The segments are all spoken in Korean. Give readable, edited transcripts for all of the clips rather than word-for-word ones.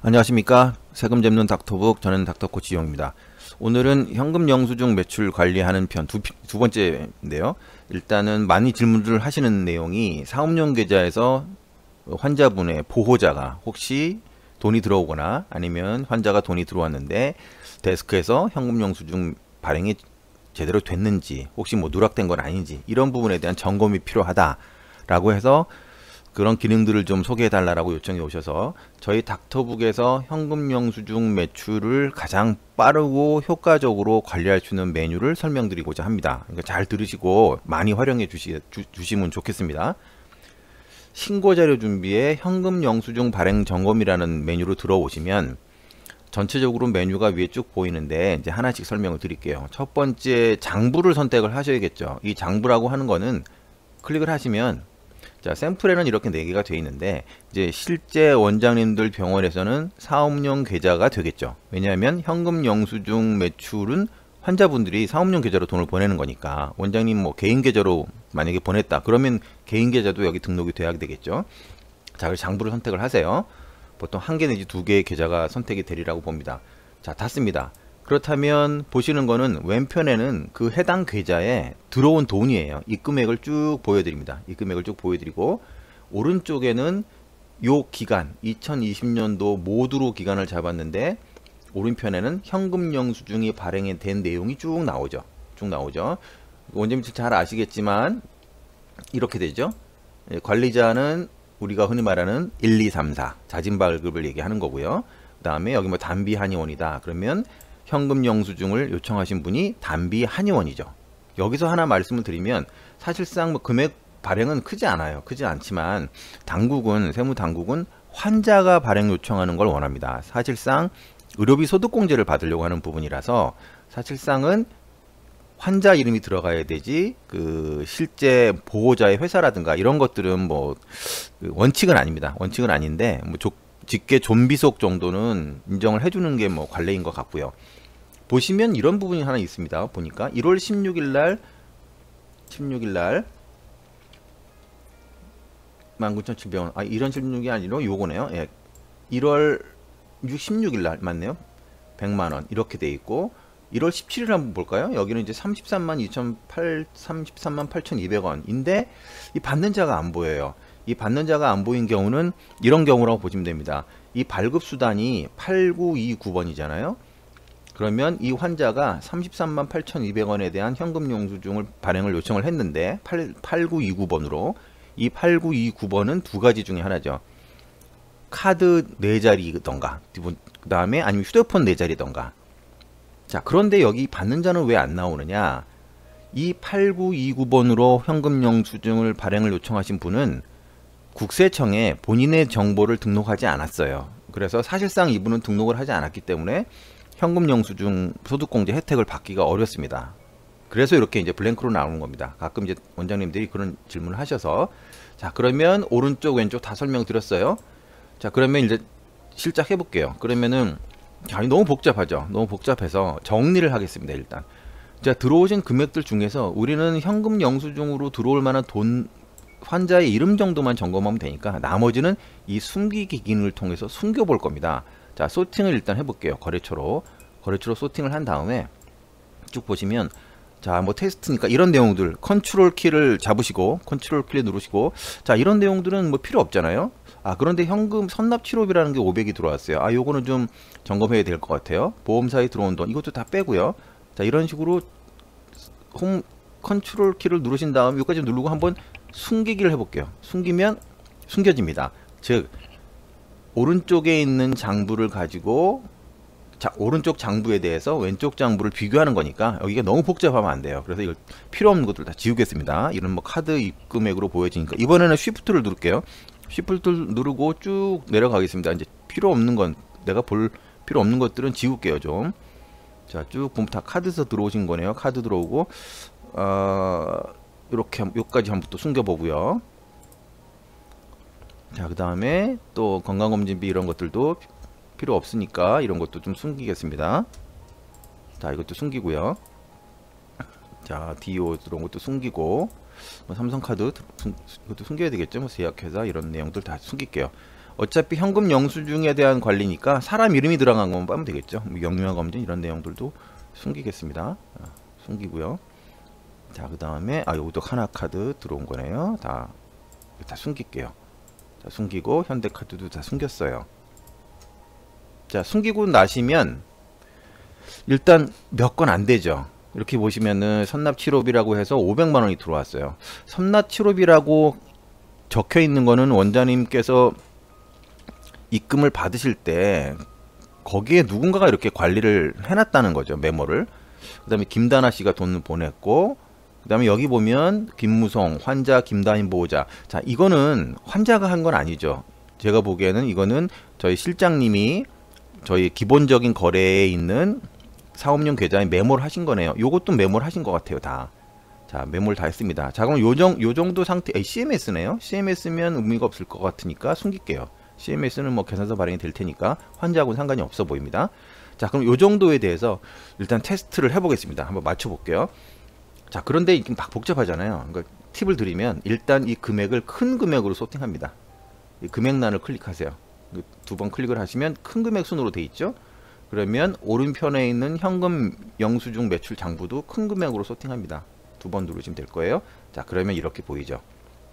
안녕하십니까. 세금 잡는 닥터북, 저는 닥터코치 이용입니다. 오늘은 현금 영수증 매출 관리하는 편 두 번째인데요. 일단은 많이 질문을 하시는 내용이 사업용 계좌에서 환자분의 보호자가 혹시 돈이 들어오거나 아니면 환자가 돈이 들어왔는데 데스크에서 현금 영수증 발행이 제대로 됐는지, 혹시 뭐 누락된 건 아닌지, 이런 부분에 대한 점검이 필요하다라고 해서 그런 기능들을 좀 소개해 달라고 요청이 오셔서 저희 닥터북에서 현금 영수증 매출을 가장 빠르고 효과적으로 관리할 수 있는 메뉴를 설명드리고자 합니다. 그러니까 잘 들으시고 많이 활용해 주시면 좋겠습니다. 신고 자료 준비에 현금 영수증 발행 점검이라는 메뉴로 들어오시면 전체적으로 메뉴가 위에 쭉 보이는데 이제 하나씩 설명을 드릴게요. 첫 번째, 장부를 선택을 하셔야겠죠. 이 장부라고 하는 거는 클릭을 하시면, 자, 샘플에는 이렇게 4개가 되어 있는데 이제 실제 원장님들 병원에서는 사업용 계좌가 되겠죠. 왜냐하면 현금 영수증 매출은 환자분들이 사업용 계좌로 돈을 보내는 거니까, 원장님 뭐 개인 계좌로 만약에 보냈다 그러면 개인 계좌도 여기 등록이 돼야 되겠죠. 자, 그래서 장부를 선택을 하세요. 보통 1개 내지 2개의 계좌가 선택이 되리라고 봅니다. 자, 닫습니다. 그렇다면 보시는 거는 왼편에는 그 해당 계좌에 들어온 돈이에요. 이 금액을 쭉 보여드립니다. 이 금액을 쭉 보여드리고, 오른쪽에는 요 기간 2020년도 모두로 기간을 잡았는데 오른편에는 현금 영수증이 발행이 된 내용이 쭉 나오죠. 원장님들 잘 아시겠지만 이렇게 되죠. 관리자는 우리가 흔히 말하는 1, 2, 3, 4 자진 발급을 얘기하는 거고요. 그 다음에 여기 뭐 단비 한의원이다 그러면 현금 영수증을 요청하신 분이 단비 한의원이죠. 여기서 하나 말씀을 드리면, 사실상 뭐 금액 발행은 크지 않지만 세무 당국은 환자가 발행 요청하는 걸 원합니다. 사실상 의료비 소득공제를 받으려고 하는 부분이라서 사실상은 환자 이름이 들어가야 되지, 그 실제 보호자의 회사라든가 이런 것들은 뭐 원칙은 아닙니다. 원칙은 아닌데 뭐 직계 좀비속 정도는 인정을 해주는 게 뭐 관례인 것 같고요. 보시면 이런 부분이 하나 있습니다. 보니까 1월 16일 날 19,700원, 이런 16이 아니라 요거네요. 예. 1월 16일 날 맞네요. 100만원 이렇게 돼 있고, 1월 17일 한번 볼까요? 여기는 이제 33만 8,200원인데 이 받는 자가 안 보여요. 이 받는 자가 안 보인 경우는 이런 경우라고 보시면 됩니다. 이 발급 수단이 8929번이잖아요. 그러면 이 환자가 33만 8,200원에 대한 현금 영수증을 발행을 요청을 했는데 8929번으로, 이 8929번은 두 가지 중에 하나죠. 카드 4자리던가 그 다음에 아니면 휴대폰 4자리던가. 자, 그런데 여기 받는 자는 왜 안 나오느냐, 이 8929번으로 현금 영수증을 발행을 요청하신 분은 국세청에 본인의 정보를 등록하지 않았어요. 그래서 사실상 이분은 등록을 하지 않았기 때문에 현금 영수증 소득공제 혜택을 받기가 어렵습니다. 그래서 이렇게 이제 블랭크로 나오는 겁니다. 가끔 이제 원장님들이 그런 질문을 하셔서, 자, 그러면 오른쪽 왼쪽 다 설명드렸어요. 자, 그러면 이제 실작 해볼게요. 그러면은, 자, 너무 복잡하죠. 너무 복잡해서 정리를 하겠습니다. 일단, 자, 들어오신 금액들 중에서 우리는 현금 영수증으로 들어올 만한 돈, 환자의 이름 정도만 점검하면 되니까 나머지는 이 숨기기 기능을 통해서 숨겨볼 겁니다. 자, 소팅을 일단 해볼게요. 거래처로 소팅을 한 다음에 쭉 보시면, 자, 뭐 테스트니까 이런 내용들 컨트롤 키를 잡으시고 컨트롤 키를 누르시고, 자, 이런 내용들은 뭐 필요 없잖아요. 그런데 현금 선납 치료비라는 게 500이 들어왔어요. 요거는 좀 점검해야 될 것 같아요. 보험사에 들어온 돈 이것도 다 빼고요. 자, 이런 식으로 컨트롤 키를 누르신 다음 여기까지 누르고 한번 숨기기를 해볼게요. 숨기면 숨겨집니다. 즉, 오른쪽에 있는 장부를 가지고, 자, 오른쪽 장부에 대해서 왼쪽 장부를 비교하는 거니까 여기가 너무 복잡하면 안 돼요. 그래서 이걸 필요 없는 것들 다 지우겠습니다. 이런 뭐 카드 입금액으로 보여지니까 이번에는 쉬프트를 누를게요. 쉬프트를 누르고 쭉 내려가겠습니다. 이제 필요 없는 건, 내가 볼 필요 없는 것들은 지울게요 좀. 자, 쭉 보면 다 카드에서 들어오신 거네요. 카드 들어오고, 이렇게 여기까지 한번 또 숨겨보고요. 자, 그 다음에 또 건강검진비 이런 것들도 필요 없으니까 이런 것도 좀 숨기겠습니다. 자, 이것도 숨기고요. 자, 디오 들어온 것도 숨기고, 뭐 삼성카드 이것도 숨겨야 되겠죠. 뭐 제약회사 이런 내용들 다 숨길게요. 어차피 현금 영수증에 대한 관리니까 사람 이름이 들어간 것만 빠면 되겠죠. 뭐 영유아 검진 이런 내용들도 숨기겠습니다. 숨기고요. 자, 그 다음에 요것도 하나카드 들어온 거네요. 다 숨길게요. 자, 숨기고 현대카드도 다 숨겼어요. 자, 숨기고 나시면 일단 몇 건 안 되죠. 이렇게 보시면은 선납치료비라고 해서 500만원이 들어왔어요. 선납치료비라고 적혀 있는 거는 원장님께서 입금을 받으실 때 거기에 누군가가 이렇게 관리를 해놨다는 거죠. 메모를. 그 다음에 김다나 씨가 돈을 보냈고, 그 다음에 여기 보면 김무성, 환자 김다인 보호자. 자, 이거는 환자가 한 건 아니죠. 제가 보기에는 이거는 저희 실장님이 저희 기본적인 거래에 있는 사업용 계좌에 메모를 하신 거네요. 요것도 메모를 하신 것 같아요. 다. 자, 메모를 다 했습니다. 자, 그럼 요 정도 상태, CMS네요. CMS면 의미가 없을 것 같으니까 숨길게요. CMS는 뭐 계산서 발행이 될 테니까 환자하고는 상관이 없어 보입니다. 자, 그럼 요 정도에 대해서 일단 테스트를 해보겠습니다. 한번 맞춰볼게요. 자, 그런데 이게 막 복잡하잖아요. 그러니까 팁을 드리면 일단 이 금액을 큰 금액으로 소팅합니다. 이 금액란을 클릭하세요. 두 번 클릭을 하시면 큰 금액 순으로 돼 있죠. 그러면 오른편에 있는 현금 영수증 매출 장부도 큰 금액으로 소팅합니다. 두 번 누르시면 될 거예요. 자, 그러면 이렇게 보이죠.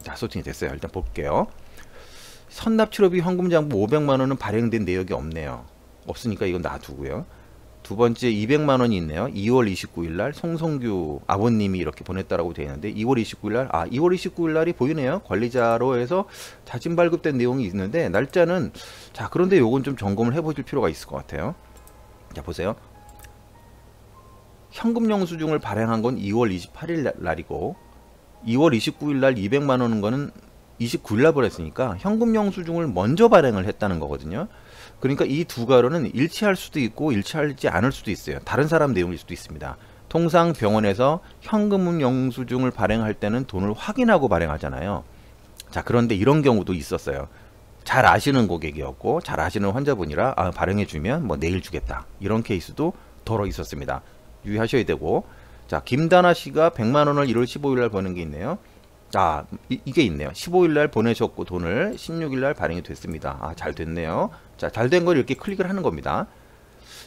자, 소팅이 됐어요. 일단 볼게요. 선납치료비 현금장부 500만원은 발행된 내역이 없네요. 없으니까 이건 놔두고요. 두 번째 200만원이 있네요. 2월 29일날 송성규 아버님이 이렇게 보냈다라고 되어 있는데 2월 29일날 2월 29일날이 보이네요. 관리자로 해서 자진 발급된 내용이 있는데 날짜는 자, 그런데 요건 좀 점검을 해보실 필요가 있을 것 같아요. 자, 보세요. 현금 영수증을 발행한 건 2월 28일 날이고 2월 29일 날 200만 원인 거는 29일 날 보냈으니까 현금 영수증을 먼저 발행을 했다는 거거든요. 그러니까 이 두 가로는 일치할 수도 있고 일치하지 않을 수도 있어요. 다른 사람 내용일 수도 있습니다. 통상 병원에서 현금 영수증을 발행할 때는 돈을 확인하고 발행하잖아요. 자, 그런데 이런 경우도 있었어요. 잘 아시는 고객이었고 잘 아시는 환자분이라 발행해 주면 뭐 내일 주겠다. 이런 케이스도 덜어 있었습니다. 유의하셔야 되고, 자, 김다나 씨가 100만 원을 1월 15일 날 버는 게 있네요. 이게 있네요. 15일 날 보내셨고 돈을 16일 날 발행이 됐습니다. 잘 됐네요. 자, 잘 된 걸 이렇게 클릭을 하는 겁니다.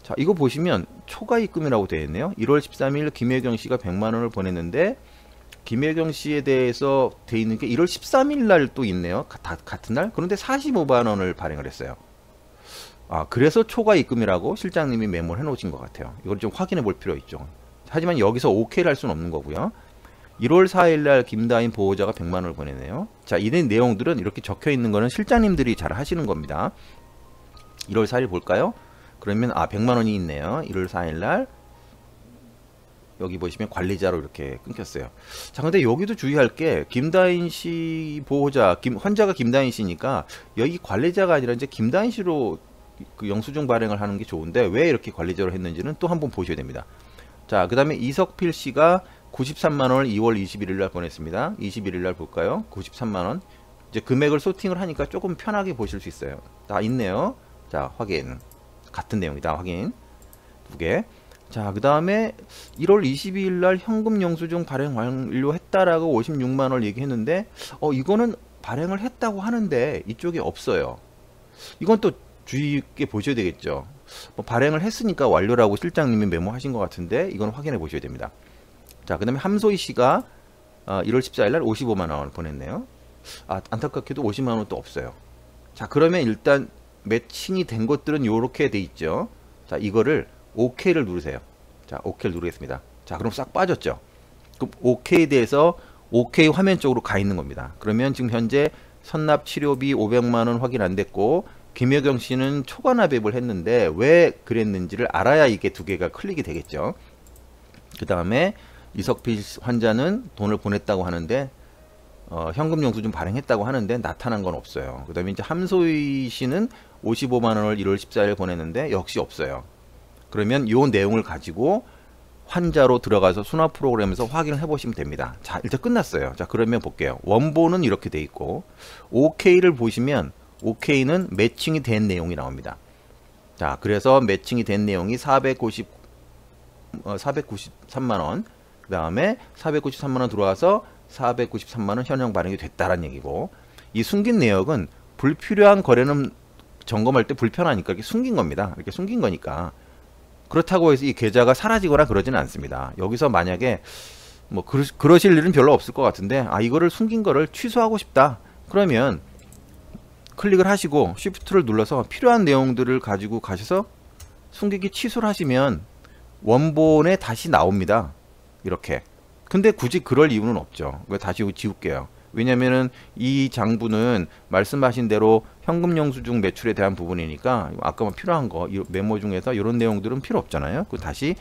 자, 이거 보시면 초과 입금이라고 되어 있네요. 1월 13일 김혜경 씨가 100만 원을 보냈는데 김혜경 씨에 대해서 되어 있는 게 1월 13일 날 또 있네요. 같은 날. 그런데 45만 원을 발행을 했어요. 그래서 초과 입금이라고 실장님이 메모를 해 놓으신 것 같아요. 이걸 좀 확인해 볼 필요 있죠. 하지만 여기서 OK를 할 수는 없는 거고요. 1월 4일 날 김다인 보호자가 100만 원을 보내네요. 자, 이 내용들은 이렇게 적혀 있는 거는 실장님들이 잘 하시는 겁니다. 1월 4일 볼까요? 그러면 100만 원이 있네요. 1월 4일 날 여기 보시면 관리자로 이렇게 끊겼어요. 자, 근데 여기도 주의할 게 김다인 씨 보호자, 환자가 김다인 씨니까 여기 관리자가 아니라 이제 김다인 씨로 그 영수증 발행을 하는 게 좋은데 왜 이렇게 관리자로 했는지는 또 한번 보셔야 됩니다. 자, 그 다음에 이석필 씨가 93만 원을 2월 21일 날 보냈습니다. 21일 날 볼까요? 93만 원. 이제 금액을 소팅을 하니까 조금 편하게 보실 수 있어요. 다 있네요. 자, 확인. 같은 내용이다. 확인. 두 개. 자, 그 다음에 1월 22일 날 현금 영수증 발행 완료했다라고 56만 원을 얘기했는데 이거는 발행을 했다고 하는데 이쪽에 없어요. 이건 또 주의 있게 보셔야 되겠죠. 발행을 했으니까 완료라고 실장님이 메모하신 것 같은데 이건 확인해 보셔야 됩니다. 자, 그 다음에 함소희 씨가 1월 14일 날 55만 원을 보냈네요. 안타깝게도 50만 원 또 없어요. 자, 그러면 일단 매칭이 된 것들은 이렇게 돼 있죠. 자, 이거를 OK를 누르세요. 자, OK를 누르겠습니다. 자, 그럼 싹 빠졌죠. 그럼 OK에 대해서 OK 화면 쪽으로 가 있는 겁니다. 그러면 지금 현재 선납 치료비 500만 원 확인 안 됐고 김혜경 씨는 초과 납입을 했는데 왜 그랬는지를 알아야 이게 두 개가 클릭이 되겠죠. 그 다음에 이석필 환자는 돈을 보냈다고 하는데 현금 영수증 발행했다고 하는데 나타난 건 없어요. 그 다음에 이제 함소희 씨는 55만 원을 1월 14일 보냈는데 역시 없어요. 그러면 이 내용을 가지고 환자로 들어가서 수납 프로그램에서 확인을 해보시면 됩니다. 자, 일단 끝났어요. 자, 그러면 볼게요. 원본은 이렇게 돼 있고 OK를 보시면 OK는 매칭이 된 내용이 나옵니다. 자, 그래서 매칭이 된 내용이 493만 원, 그 다음에 493만 원 들어와서 493만 원 현행 발행이 됐다라는 얘기고, 이 숨긴 내역은 불필요한 거래는 점검할 때 불편하니까 이렇게 숨긴 겁니다. 이렇게 숨긴 거니까. 그렇다고 해서 이 계좌가 사라지거나 그러지는 않습니다. 여기서 만약에 뭐 그러실 일은 별로 없을 것 같은데, 아 이거를 숨긴 거를 취소하고 싶다 그러면 클릭을 하시고 Shift를 눌러서 필요한 내용들을 가지고 가셔서 숨기기 취소를 하시면 원본에 다시 나옵니다. 이렇게. 근데 굳이 그럴 이유는 없죠. 다시 지울게요. 왜냐면은 이 장부는 말씀하신 대로 현금 영수증 매출에 대한 부분이니까 아까 필요한 거 메모 중에서 이런 내용들은 필요 없잖아요. 그 다시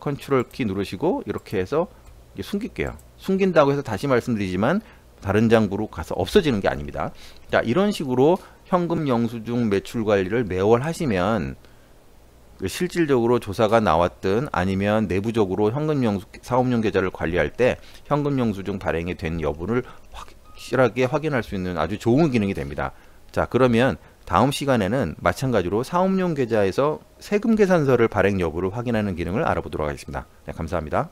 컨트롤 키 누르시고 이렇게 해서 숨길게요. 숨긴다고 해서 다시 말씀드리지만 다른 장부로 가서 없어지는 게 아닙니다. 자, 이런 식으로 현금 영수증 매출 관리를 매월 하시면 실질적으로 조사가 나왔든 아니면 내부적으로 사업용 계좌를 관리할 때 현금 영수증 발행이 된 여부를 확실하게 확인할 수 있는 아주 좋은 기능이 됩니다. 자, 그러면 다음 시간에는 마찬가지로 사업용 계좌에서 세금 계산서를 발행 여부를 확인하는 기능을 알아보도록 하겠습니다. 네, 감사합니다.